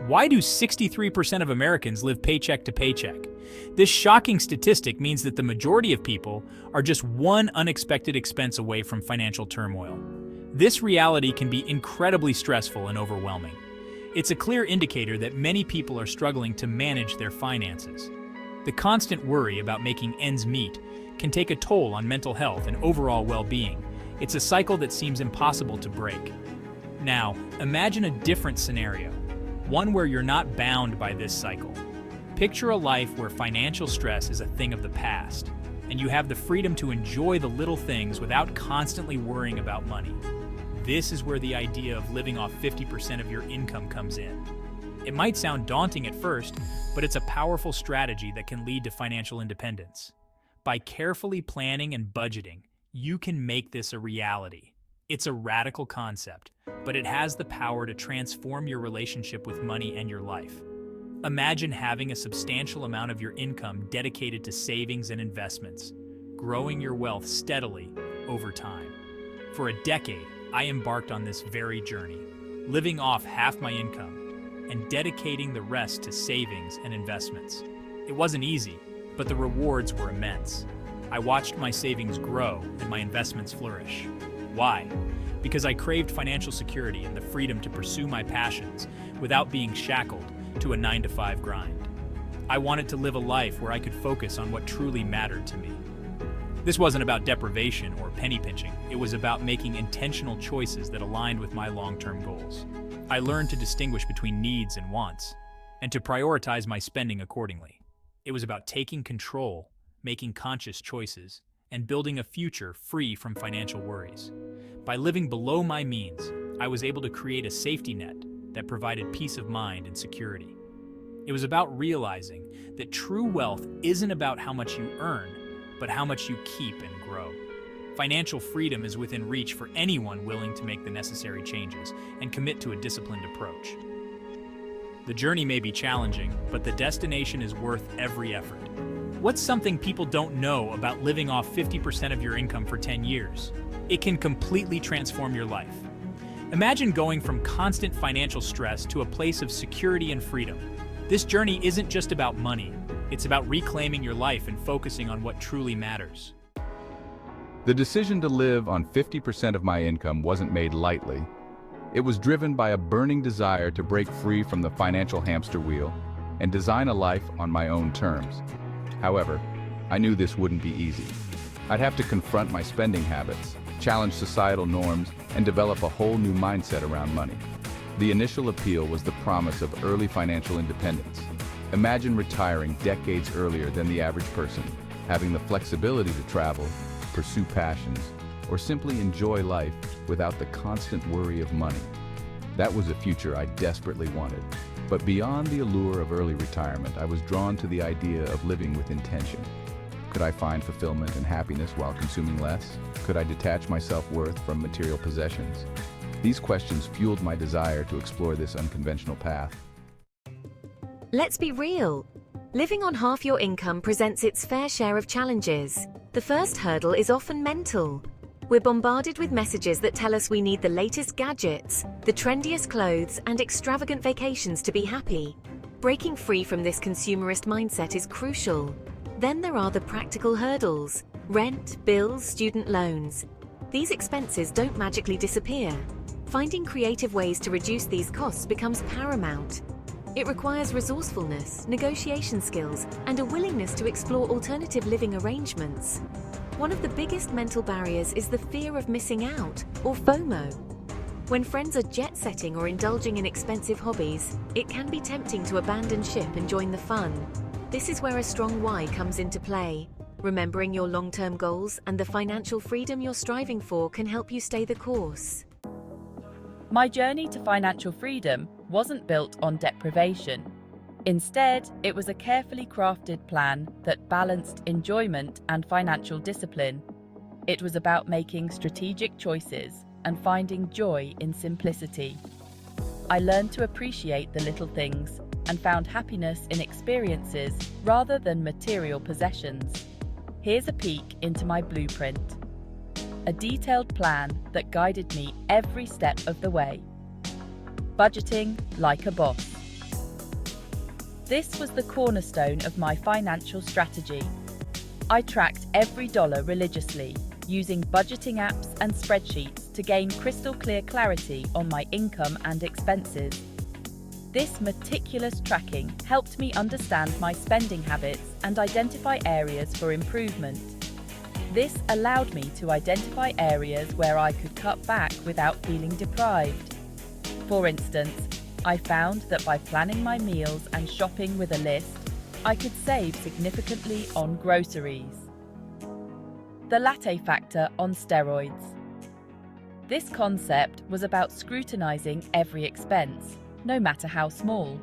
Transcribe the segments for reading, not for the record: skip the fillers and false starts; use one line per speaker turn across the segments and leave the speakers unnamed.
Why do 63% of Americans live paycheck to paycheck? This shocking statistic means that the majority of people are just one unexpected expense away from financial turmoil. This reality can be incredibly stressful and overwhelming. It's a clear indicator that many people are struggling to manage their finances. The constant worry about making ends meet can take a toll on mental health and overall well-being. It's a cycle that seems impossible to break. Now, imagine a different scenario, one where you're not bound by this cycle. Picture a life where financial stress is a thing of the past, and you have the freedom to enjoy the little things without constantly worrying about money. This is where the idea of living off 50% of your income comes in. It might sound daunting at first, but it's a powerful strategy that can lead to financial independence. By carefully planning and budgeting, you can make this a reality. It's a radical concept, but it has the power to transform your relationship with money and your life. Imagine having a substantial amount of your income dedicated to savings and investments, growing your wealth steadily over time. For a decade, I embarked on this very journey, living off half my income and dedicating the rest to savings and investments. It wasn't easy, but the rewards were immense. I watched my savings grow and my investments flourish. Why? Because I craved financial security and the freedom to pursue my passions without being shackled to a 9-to-5 grind. I wanted to live a life where I could focus on what truly mattered to me. This wasn't about deprivation or penny pinching. It was about making intentional choices that aligned with my long-term goals. I learned to distinguish between needs and wants, and to prioritize my spending accordingly. It was about taking control, making conscious choices, and building a future free from financial worries. By living below my means, I was able to create a safety net that provided peace of mind and security. It was about realizing that true wealth isn't about how much you earn, but how much you keep and grow. Financial freedom is within reach for anyone willing to make the necessary changes and commit to a disciplined approach. The journey may be challenging, but the destination is worth every effort. What's something people don't know about living off 50% of your income for 10 years? It can completely transform your life. Imagine going from constant financial stress to a place of security and freedom. This journey isn't just about money. It's about reclaiming your life and focusing on what truly matters.
The decision to live on 50% of my income wasn't made lightly. It was driven by a burning desire to break free from the financial hamster wheel and design a life on my own terms. However, I knew this wouldn't be easy. I'd have to confront my spending habits, challenge societal norms, and develop a whole new mindset around money. The initial appeal was the promise of early financial independence. Imagine retiring decades earlier than the average person, having the flexibility to travel, pursue passions, or simply enjoy life without the constant worry of money. That was a future I desperately wanted. But beyond the allure of early retirement, I was drawn to the idea of living with intention. Could I find fulfillment and happiness while consuming less? Could I detach my self-worth from material possessions? These questions fueled my desire to explore this unconventional path.
Let's be real. Living on half your income presents its fair share of challenges. The first hurdle is often mental. We're bombarded with messages that tell us we need the latest gadgets, the trendiest clothes, and extravagant vacations to be happy. Breaking free from this consumerist mindset is crucial. Then there are the practical hurdles: rent, bills, student loans. These expenses don't magically disappear. Finding creative ways to reduce these costs becomes paramount. It requires resourcefulness, negotiation skills, and a willingness to explore alternative living arrangements. One of the biggest mental barriers is the fear of missing out, or FOMO. When friends are jet-setting or indulging in expensive hobbies, it can be tempting to abandon ship and join the fun. This is where a strong why comes into play. Remembering your long-term goals and the financial freedom you're striving for can help you stay the course.
My journey to financial freedom wasn't built on deprivation. Instead, it was a carefully crafted plan that balanced enjoyment and financial discipline. It was about making strategic choices and finding joy in simplicity. I learned to appreciate the little things and found happiness in experiences rather than material possessions. Here's a peek into my blueprint. A detailed plan that guided me every step of the way. Budgeting like a boss. This was the cornerstone of my financial strategy. I tracked every dollar religiously, using budgeting apps and spreadsheets to gain crystal clear clarity on my income and expenses. This meticulous tracking helped me understand my spending habits and identify areas for improvement. This allowed me to identify areas where I could cut back without feeling deprived. For instance, I found that by planning my meals and shopping with a list, I could save significantly on groceries. The latte factor on steroids. This concept was about scrutinizing every expense, no matter how small.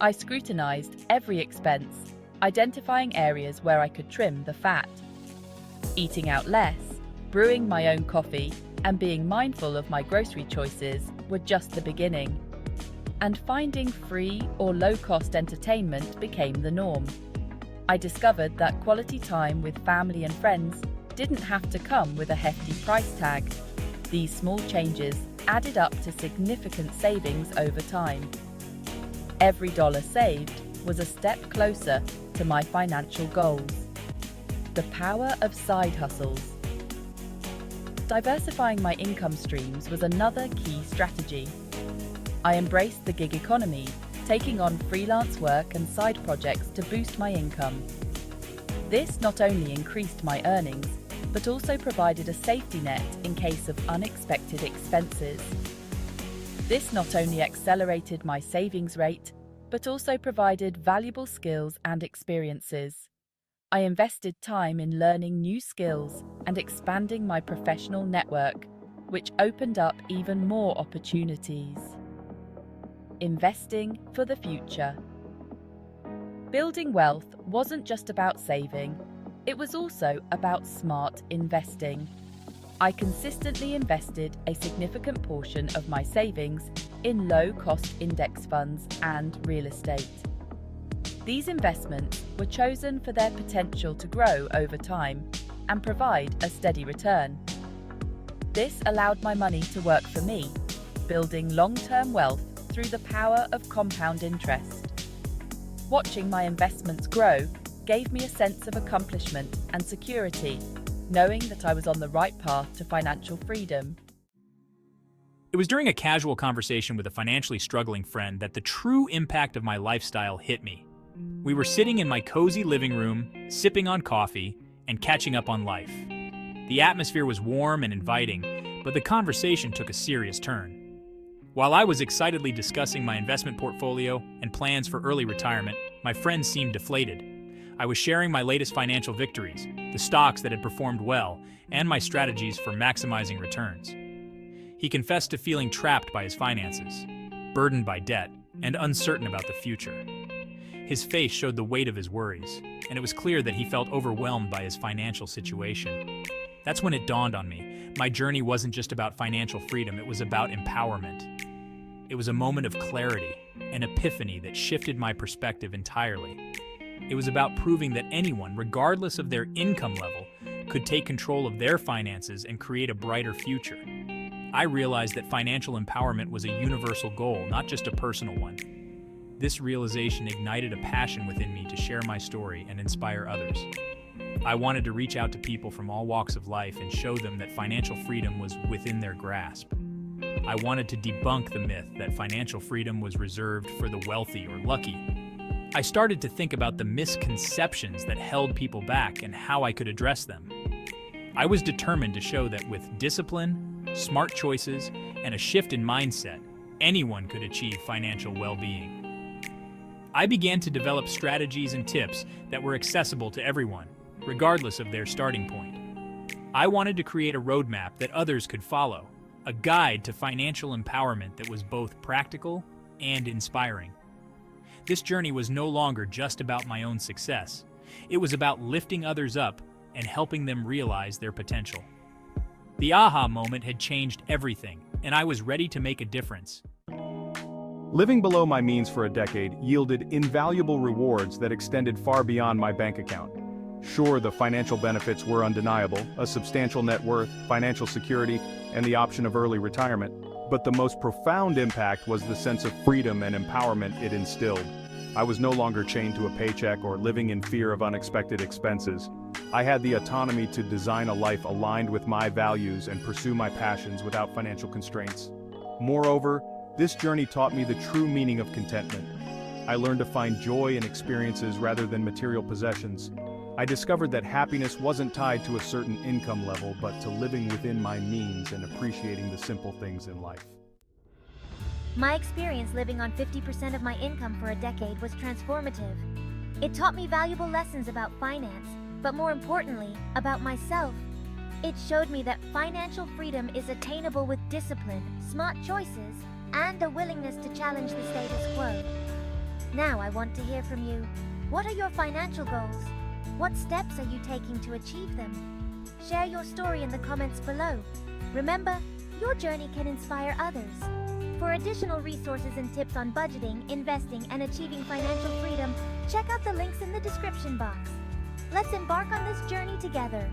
I scrutinized every expense, identifying areas where I could trim the fat. Eating out less, brewing my own coffee, and being mindful of my grocery choices were just the beginning. And finding free or low-cost entertainment became the norm. I discovered that quality time with family and friends didn't have to come with a hefty price tag. These small changes added up to significant savings over time. Every dollar saved was a step closer to my financial goals. The power of side hustles. Diversifying my income streams was another key strategy. I embraced the gig economy, taking on freelance work and side projects to boost my income. This not only increased my earnings, but also provided a safety net in case of unexpected expenses. This not only accelerated my savings rate, but also provided valuable skills and experiences. I invested time in learning new skills and expanding my professional network, which opened up even more opportunities. Investing for the future. Building wealth wasn't just about saving, it was also about smart investing. I consistently invested a significant portion of my savings in low-cost index funds and real estate. These investments were chosen for their potential to grow over time and provide a steady return. This allowed my money to work for me, building long-term wealth through the power of compound interest. Watching my investments grow gave me a sense of accomplishment and security, knowing that I was on the right path to financial freedom.
It was during a casual conversation with a financially struggling friend that the true impact of my lifestyle hit me. We were sitting in my cozy living room, sipping on coffee, and catching up on life. The atmosphere was warm and inviting, but the conversation took a serious turn. While I was excitedly discussing my investment portfolio and plans for early retirement, my friend seemed deflated. I was sharing my latest financial victories, the stocks that had performed well, and my strategies for maximizing returns. He confessed to feeling trapped by his finances, burdened by debt, and uncertain about the future. His face showed the weight of his worries, and it was clear that he felt overwhelmed by his financial situation. That's when it dawned on me. My journey wasn't just about financial freedom, it was about empowerment. It was a moment of clarity, an epiphany that shifted my perspective entirely. It was about proving that anyone, regardless of their income level, could take control of their finances and create a brighter future. I realized that financial empowerment was a universal goal, not just a personal one. This realization ignited a passion within me to share my story and inspire others. I wanted to reach out to people from all walks of life and show them that financial freedom was within their grasp. I wanted to debunk the myth that financial freedom was reserved for the wealthy or lucky. I started to think about the misconceptions that held people back and how I could address them. I was determined to show that with discipline, smart choices, and a shift in mindset, anyone could achieve financial well-being. I began to develop strategies and tips that were accessible to everyone, regardless of their starting point. I wanted to create a roadmap that others could follow, a guide to financial empowerment that was both practical and inspiring. This journey was no longer just about my own success. It was about lifting others up and helping them realize their potential. The aha moment had changed everything, and I was ready to make a difference.
Living below my means for a decade yielded invaluable rewards that extended far beyond my bank account. Sure, the financial benefits were undeniable, a substantial net worth, financial security, and the option of early retirement. But the most profound impact was the sense of freedom and empowerment it instilled. I was no longer chained to a paycheck or living in fear of unexpected expenses. I had the autonomy to design a life aligned with my values and pursue my passions without financial constraints. Moreover, this journey taught me the true meaning of contentment. I learned to find joy in experiences rather than material possessions. I discovered that happiness wasn't tied to a certain income level, but to living within my means and appreciating the simple things in life.
My experience living on 50% of my income for a decade was transformative. It taught me valuable lessons about finance, but more importantly, about myself. It showed me that financial freedom is attainable with discipline, smart choices, and a willingness to challenge the status quo. Now I want to hear from you. What are your financial goals? What steps are you taking to achieve them? Share your story in the comments below. Remember, your journey can inspire others. For additional resources and tips on budgeting, investing, and achieving financial freedom, check out the links in the description box. Let's embark on this journey together.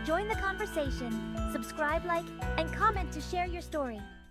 Join the conversation, subscribe, like, and comment to share your story.